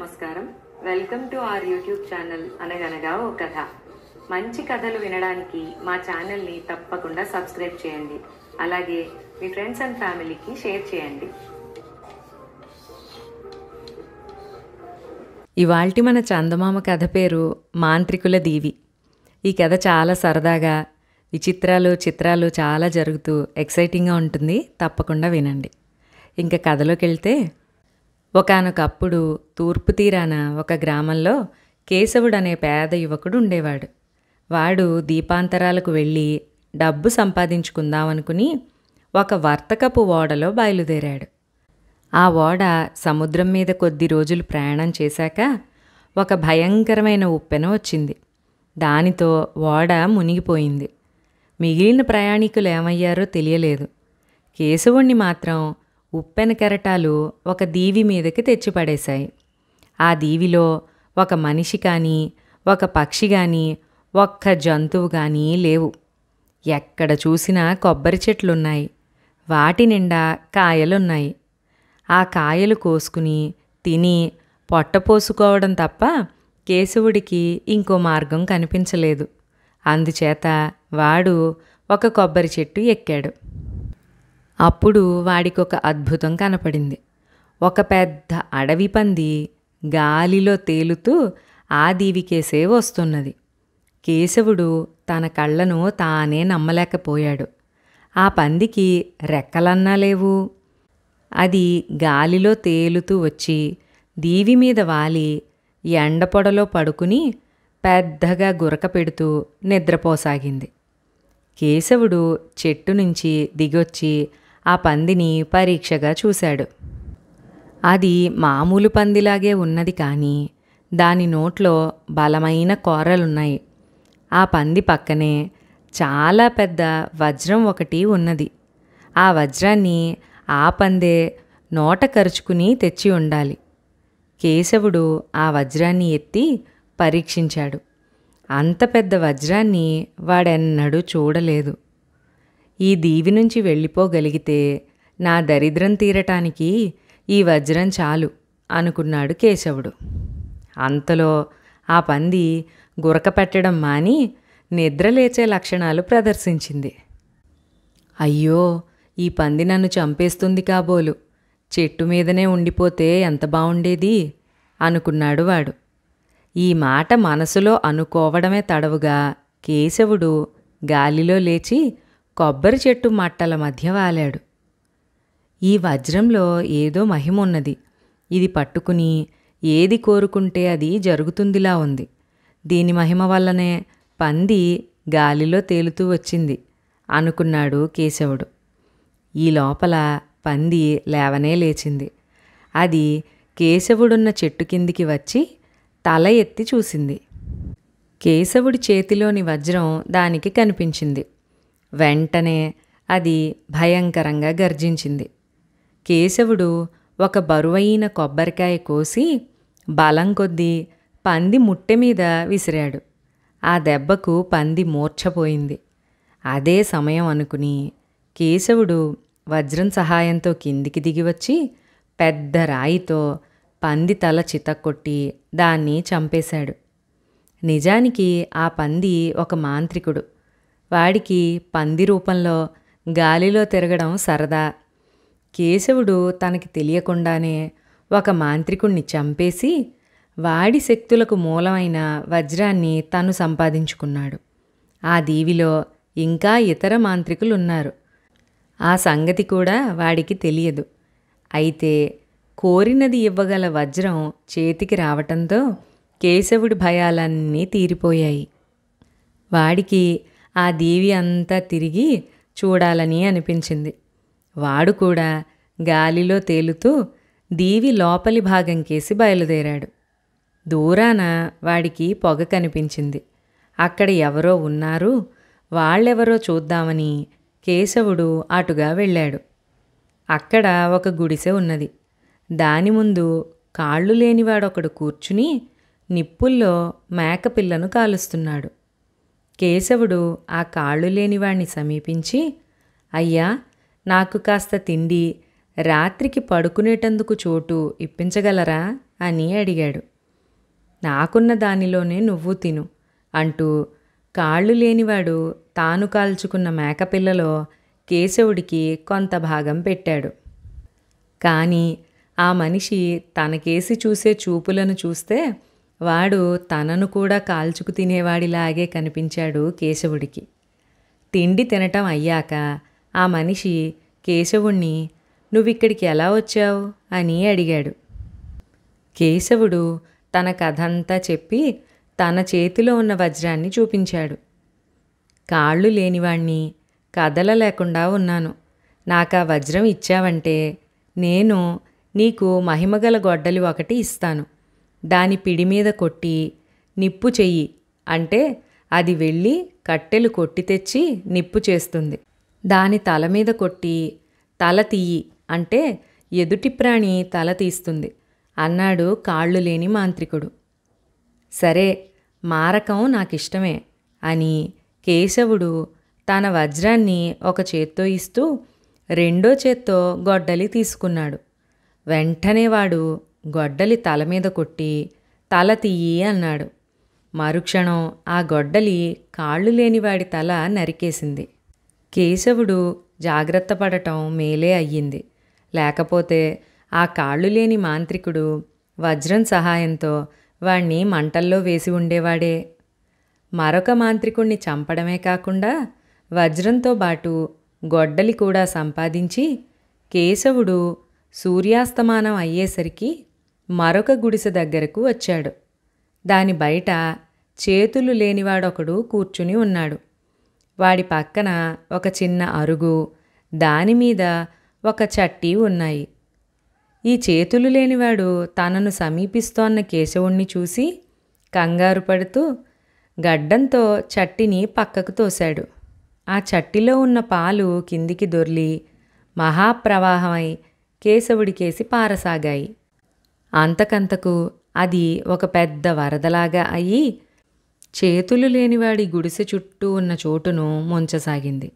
నమస్కారం. Welcome to our YouTube channel అనగనగా ఓ కథ. మంచి కథలు వినడానికి మా ఛానల్ని తప్పకుండా సబ్స్క్రైబ్ చేయండి. అలాగే మీ ఫ్రెండ్స్ అండ్ ఫ్యామిలీకి షేర్ చేయండి. ఇవాల్టి మన చందమామ కథ పేరు మాంత్రికుల దీవి. ఈ కథ చాలా సరదాగా చిత్రాలు చాలా జరుగుతూ ఎక్సైటింగ్గా ఉంటుంది. తప్పకుండా వినండి. ఇంకా కథలోకి వెళ్తే, ఒకానొకప్పుడు తూర్పు తీరాన ఒక గ్రామంలో కేశవుడు అనే పేద యువకుడు ఉండేవాడు. వాడు దీపాంతరాలకు వెళ్ళి డబ్బు సంపాదించుకుందామనుకుని ఒక వర్తకపు ఓడలో బయలుదేరాడు. ఆ ఓడ సముద్రం మీద కొద్ది రోజులు ప్రయాణం చేశాక ఒక భయంకరమైన ఉప్పెన వచ్చింది. దానితో ఓడ మునిగిపోయింది. మిగిలిన ప్రయాణికులు ఏమయ్యారో తెలియలేదు. కేశవుణ్ణి మాత్రం ఉప్పెన కెరటాలు ఒక దీవి మీదకి తెచ్చిపడేశాయి. ఆ దీవిలో ఒక మనిషి కానీ, ఒక పక్షి కానీ, ఒక్క జంతువు కానీ లేవు. ఎక్కడ చూసినా కొబ్బరి చెట్లున్నాయి. వాటి నిండా కాయలున్నాయి. ఆ కాయలు కోసుకుని తిని పొట్టపోసుకోవడం తప్ప కేశవుడికి ఇంకో మార్గం కనిపించలేదు. అందుచేత వాడు ఒక కొబ్బరి చెట్టు ఎక్కాడు. అప్పుడు వాడికొక అద్భుతం కనపడింది. ఒక పెద్ద అడవి పంది గాలిలో తేలుతూ ఆ దీవికేసే వస్తున్నది. కేశవుడు తన కళ్ళను తానే నమ్మలేకపోయాడు. ఆ పందికి రెక్కలన్నా లేవు. అది గాలిలో తేలుతూ వచ్చి దీవి మీద వాలి ఎండపొడలో పడుకుని పెద్దగా గురక పెడుతూ నిద్రపోసాగింది. కేశవుడు చెట్టు నుంచి దిగొచ్చి ఆ పందిని పరీక్షగా చూశాడు. అది మామూలు పందిలాగే ఉన్నది, కానీ దాని నోట్లో బలమైన కోరలున్నాయి. ఆ పంది పక్కనే చాలా పెద్ద వజ్రం ఒకటి ఉన్నది. ఆ వజ్రాన్ని ఆ పందే నోట కరుచుకుని తెచ్చి ఉండాలి. కేశవుడు ఆ వజ్రాన్ని ఎత్తి పరీక్షించాడు. అంత పెద్ద వజ్రాన్ని వాడెన్నడూ చూడలేదు. ఈ దీవి నుంచి వెళ్ళిపోగలిగితే నా దరిద్రం తీరటానికి ఈ వజ్రం చాలు అనుకున్నాడు కేశవుడు. అంతలో ఆ పంది గురక పెట్టడం మాని నిద్రలేచే లక్షణాలు ప్రదర్శించింది. అయ్యో, ఈ పంది నన్ను చంపేస్తుంది కాబోలు. చెట్టు మీదనే ఉండిపోతే ఎంత బావుండేది అనుకున్నాడు వాడు. ఈ మాట మనసులో అనుకోవడమే తడవుగా కేశవుడు గాలిలో లేచి కొబ్బరి చెట్టు మట్టల మధ్య వాలాడు. ఈ వజ్రంలో ఏదో మహిమున్నది. ఇది పట్టుకుని ఏది కోరుకుంటే అది జరుగుతుందిలా ఉంది. దీని మహిమ వల్లనే పంది గాలిలో తేలుతూ వచ్చింది అనుకున్నాడు కేశవుడు. ఈ లోపల పంది లేవనే లేచింది. అది కేశవుడున్న చెట్టు కిందికి వచ్చి తల ఎత్తి చూసింది. కేశవుడి చేతిలోని వజ్రం దానికి కనిపించింది. వెంటనే అది భయంకరంగా గర్జించింది. కేశవుడు ఒక బరువైన కొబ్బరికాయ కోసి బలం కొద్దీ పంది ముట్టె మీద విసిరాడు. ఆ దెబ్బకు పంది మూర్ఛపోయింది. అదే సమయం అనుకుని కేశవుడు వజ్రం సహాయంతో కిందికి దిగివచ్చి పెద్ద రాయితో పంది తల చితక్కొట్టి దాన్ని చంపేశాడు. నిజానికి ఆ పంది ఒక మాంత్రికుడు. వాడికి పంది రూపంలో గాలిలో తిరగడం సరదా. కేశవుడు తనకి తెలియకుండానే ఒక మాంత్రికుణ్ణి చంపేసి వాడి శక్తులకు మూలమైన వజ్రాన్ని తను సంపాదించుకున్నాడు. ఆ దీవిలో ఇంకా ఇతర మాంత్రికులున్నారు. ఆ సంగతి కూడా వాడికి తెలియదు. అయితే కోరినది ఇవ్వగల వజ్రం చేతికి రావటంతో కేశవుడి భయాలన్నీ తీరిపోయాయి. వాడికి ఆ దీవి అంతా తిరిగి చూడాలని అనిపించింది. వాడు కూడా గాలిలో తేలుతూ దీవి లోపలి భాగం కేసి బయలుదేరాడు. దూరాన వాడికి పొగ కనిపించింది. అక్కడ ఎవరో ఉన్నారు, వాళ్ళెవరో చూద్దామని కేశవుడు అటుగా వెళ్ళాడు. అక్కడ ఒక గుడిసె ఉన్నది. దాని ముందు కాళ్ళు లేనివాడొకడు కూర్చుని నిప్పుల్లో మేకపిల్లను కాలుస్తున్నాడు. కేశవుడు ఆ కాళ్ళు లేనివాణ్ణి సమీపించి, అయ్యా, నాకు కాస్త తిండి, రాత్రికి పడుకునేటందుకు చోటు ఇప్పించగలరా అని అడిగాడు. నాకున్న దానిలోనే నువ్వు తిను అంటూ కాళ్ళు లేనివాడు తాను కాల్చుకున్న మేకపిల్లలో కేశవుడికి కొంత భాగం పెట్టాడు. కానీ ఆ మనిషి తనకేసి చూసే చూపులను చూస్తే వాడు తనను కూడా కాల్చుకు తినేవాడిలాగే కనిపించాడు కేశవుడికి. తిండి తినటం అయ్యాక ఆ మనిషి కేశవుణ్ణి నువ్విక్కడికి ఎలా వచ్చావు అని అడిగాడు. కేశవుడు తన కథంతా చెప్పి తన చేతిలో ఉన్న వజ్రాన్ని చూపించాడు. కాళ్ళు లేనివాణ్ణి, కదలలేకుండా ఉన్నాను. నాకా వజ్రం ఇచ్చావంటే నేను నీకు మహిమగల గొడ్డలి ఒకటి ఇస్తాను. దాని పిడి మీద కొట్టి నిప్పు చెయ్యి అంటే అది వెళ్ళి కట్టెలు కొట్టి తెచ్చి నిప్పు చేస్తుంది. దాని తల మీద కొట్టి తల తీయి అంటే ఎదుటి ప్రాణి తల తీస్తుంది అన్నాడు కాళ్ళు లేని మాంత్రికుడు. సరే, మారకం నాకిష్టమే అని కేశవుడు తన వజ్రాన్ని ఒక చేత్తో ఇస్తూ రెండో చేత్తో గొడ్డలి తీసుకున్నాడు. వెంటనే వాడు గొడ్డలి తల మీద కొట్టి తల తీయి అన్నాడు. మరుక్షణం ఆ గొడ్డలి కాళ్ళు లేనివాడి తల నరికేసింది. కేశవుడు జాగ్రత్త పడటం మేలే అయ్యింది. లేకపోతే ఆ కాళ్ళు లేని మాంత్రికుడు వజ్రం సహాయంతో వాణ్ణి మంటల్లో వేసి ఉండేవాడే. మరొక మాంత్రికుణ్ణి చంపడమే కాకుండా వజ్రంతో బాటు గొడ్డలి కూడా సంపాదించి కేశవుడు సూర్యాస్తమానం అయ్యేసరికి మరొక గుడిసె దగ్గరకు వచ్చాడు. దాని బయట చేతులు లేనివాడొకడు కూర్చుని ఉన్నాడు. వాడి పక్కన ఒక చిన్న అరుగు, దానిమీద ఒక చట్టి ఉన్నాయి. ఈ చేతులు లేనివాడు తనను సమీపిస్తోన్న కేశవుణ్ణి చూసి కంగారు పడుతూ గడ్డంతో చట్టిని పక్కకు తోశాడు. ఆ చట్టిలో ఉన్న పాలు కిందికి దొర్లి మహాప్రవాహమై కేశవుడికేసి పారసాగాయి. అంతకంతకు అది ఒక పెద్ద వరదలాగా అయ్యి చేతులు లేనివాడి గుడిసె చుట్టూ ఉన్న చోటును ముంచసాగింది.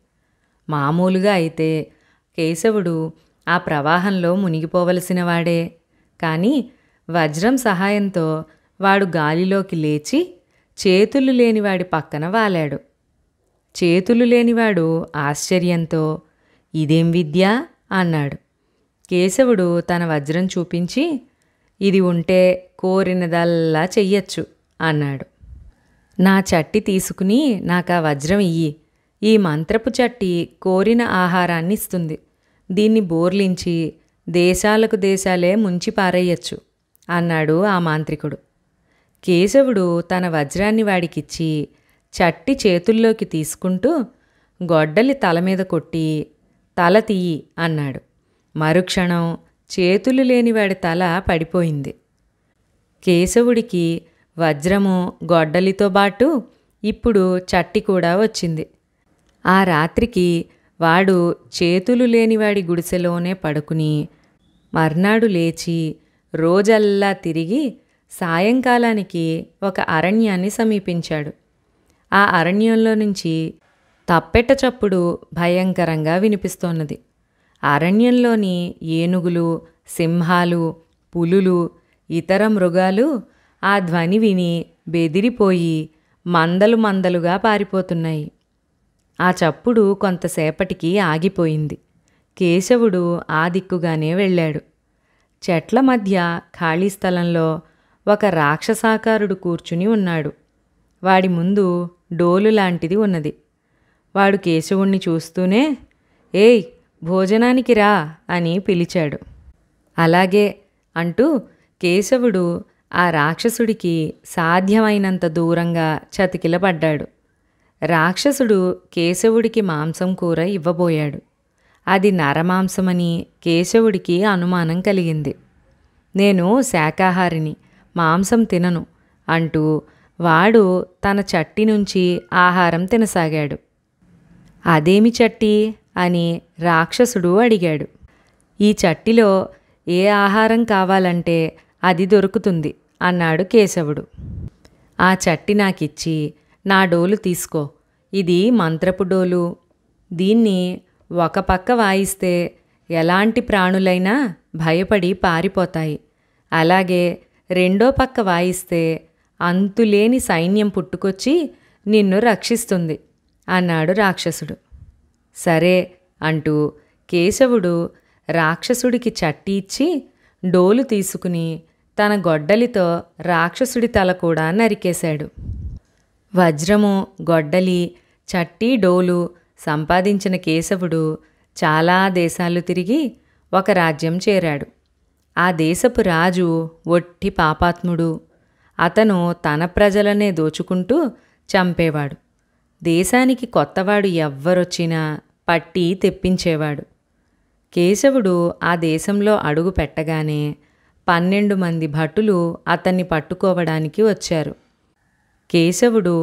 మామూలుగా అయితే కేశవుడు ఆ ప్రవాహంలో మునిగిపోవలసిన వాడే. కానీ వజ్రం సహాయంతో వాడు గాలిలోకి లేచి చేతులు లేనివాడి పక్కన వాలాడు. చేతులు లేనివాడు ఆశ్చర్యంతో ఇదేం విద్య అన్నాడు. కేశవుడు తన వజ్రం చూపించి ఇది ఉంటే కోరినదల్లా చెయ్యొచ్చు అన్నాడు. నా చట్టి తీసుకుని నాకా వజ్రం ఇయ్యి. ఈ మంత్రపు చట్టి కోరిన ఆహారాన్ని ఇస్తుంది. దీన్ని బోర్లించి దేశాలకు దేశాలే ముంచి పారేయచ్చు అన్నాడు ఆ మాంత్రికుడు. కేశవుడు తన వజ్రాన్ని వాడికిచ్చి చట్టి చేతుల్లోకి తీసుకుంటూ గొడ్డలి తల మీద కొట్టి తల తీయి అన్నాడు. మరుక్షణం చేతులు లేనివాడి తల పడిపోయింది. కేశవుడికి వజ్రము గొడ్డలితో బాటు ఇప్పుడు చట్టి కూడా వచ్చింది. ఆ రాత్రికి వాడు చేతులు లేనివాడి గుడిసెలోనే పడుకుని మర్నాడు లేచి రోజల్లా తిరిగి సాయంకాలానికి ఒక అరణ్యాన్ని సమీపించాడు. ఆ అరణ్యంలో నుంచి తప్పెట చప్పుడు భయంకరంగా వినిపిస్తోన్నది. అరణ్యంలోని ఏనుగులు, సింహాలు, పులులు, ఇతర మృగాలు ఆ ధ్వని విని బెదిరిపోయి మందలు మందలుగా పారిపోతున్నాయి. ఆ చప్పుడు కొంతసేపటికి ఆగిపోయింది. కేశవుడు ఆ దిక్కుగానే వెళ్ళాడు. చెట్ల మధ్య ఖాళీ స్థలంలో ఒక రాక్షసాకారుడు కూర్చుని ఉన్నాడు. వాడి ముందు డోలు లాంటిది ఉన్నది. వాడు కేశవుణ్ణి చూస్తూనే ఏయ్ భోజనానికి రా అని పిలిచాడు. అలాగే అంటూ కేశవుడు ఆ రాక్షసుడికి సాధ్యమైనంత దూరంగా చతికిలపడ్డాడు. రాక్షసుడు కేశవుడికి మాంసం కూర ఇవ్వబోయాడు. అది నరమాంసమని కేశవుడికి అనుమానం కలిగింది. నేను శాకాహారిని, మాంసం తినను అంటూ వాడు తన చట్టి నుంచి ఆహారం తినసాగాడు. అదేమి చట్టి అని రాక్షసుడు అడిగాడు. ఈ చట్టిలో ఏ ఆహారం కావాలంటే అది దొరుకుతుంది అన్నాడు కేశవుడు. ఆ చట్టి నాకిచ్చి నా డోలు తీసుకో. ఇది మంత్రపు డోలు. దీన్ని ఒక పక్క వాయిస్తే ఎలాంటి ప్రాణులైనా భయపడి పారిపోతాయి. అలాగే రెండో పక్క వాయిస్తే అంతులేని సైన్యం పుట్టుకొచ్చి నిన్ను రక్షిస్తుంది అన్నాడు రాక్షసుడు. సరే అంటూ కేశవుడు రాక్షసుడికి చట్టి ఇచ్చి డోలు తీసుకుని తన గొడ్డలితో రాక్షసుడి తల కూడా నరికేశాడు. వజ్రము, గొడ్డలి, చట్టి, డోలు సంపాదించిన కేశవుడు చాలా దేశాలు తిరిగి ఒక రాజ్యం చేరాడు. ఆ దేశపు రాజు ఒట్టి పాపాత్ముడు. అతను తన ప్రజలనే దోచుకుంటూ చంపేవాడు. దేశానికి కొత్తవాడు ఎవ్వరొచ్చినా పట్టి తెప్పించేవాడు. కేశవుడు ఆ దేశంలో అడుగు పెట్టగానే 12 మంది భటులు అతన్ని పట్టుకోవడానికి వచ్చారు. కేశవుడు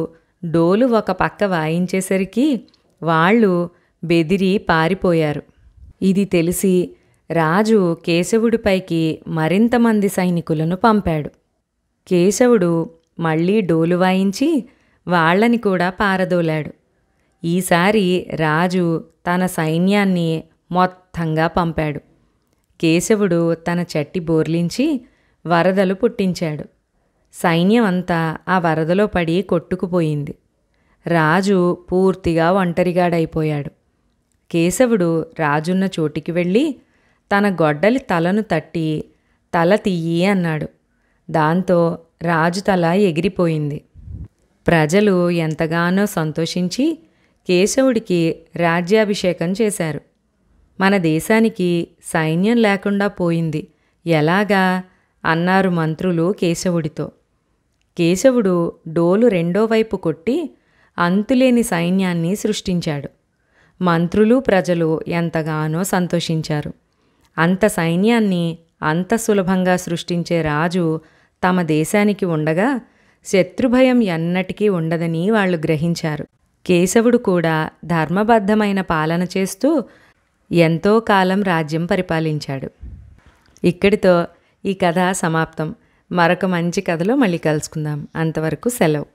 డోలు ఒక పక్క వాయించేసరికి వాళ్ళు బెదిరి పారిపోయారు. ఇది తెలిసి రాజు కేశవుడిపైకి మరింతమంది సైనికులను పంపాడు. కేశవుడు మళ్ళీ డోలు వాయించి వాళ్ళని కూడా పారదోలాడు. ఈసారి రాజు తన సైన్యాన్ని మొత్తంగా పంపాడు. కేశవుడు తన చట్టి బోర్లించి వరదలు పుట్టించాడు. సైన్యం అంతా ఆ వరదలో పడి కొట్టుకుపోయింది. రాజు పూర్తిగా ఒంటరిగాడైపోయాడు. కేశవుడు రాజున్న చోటికి వెళ్ళి తన గొడ్డలి తలను తట్టి తల తీయి అన్నాడు. దాంతో రాజు తల ఎగిరిపోయింది. ప్రజలు ఎంతగానో సంతోషించి కేశవుడికి రాజ్యాభిషేకం చేశారు. మన దేశానికి సైన్యం లేకుండా పోయింది, ఎలాగా అన్నారు మంత్రులు కేశవుడితో. కేశవుడు డోలు రెండో వైపు కొట్టి అంతులేని సైన్యాన్ని సృష్టించాడు. మంత్రులు ప్రజలు ఎంతగానో సంతోషించారు. అంత సైన్యాన్ని అంత సులభంగా సృష్టించే రాజు తమ దేశానికి ఉండగా శత్రుభయం ఎన్నటికీ ఉండదని వాళ్ళు గ్రహించారు. కేశవుడు కూడా ధర్మబద్ధమైన పాలన చేస్తూ ఎంతో కాలం రాజ్యం పరిపాలించాడు. ఇక్కడితో ఈ కథ సమాప్తం. మరొక మంచి కథలో మళ్ళీ కలుసుకుందాం. అంతవరకు సెలవు.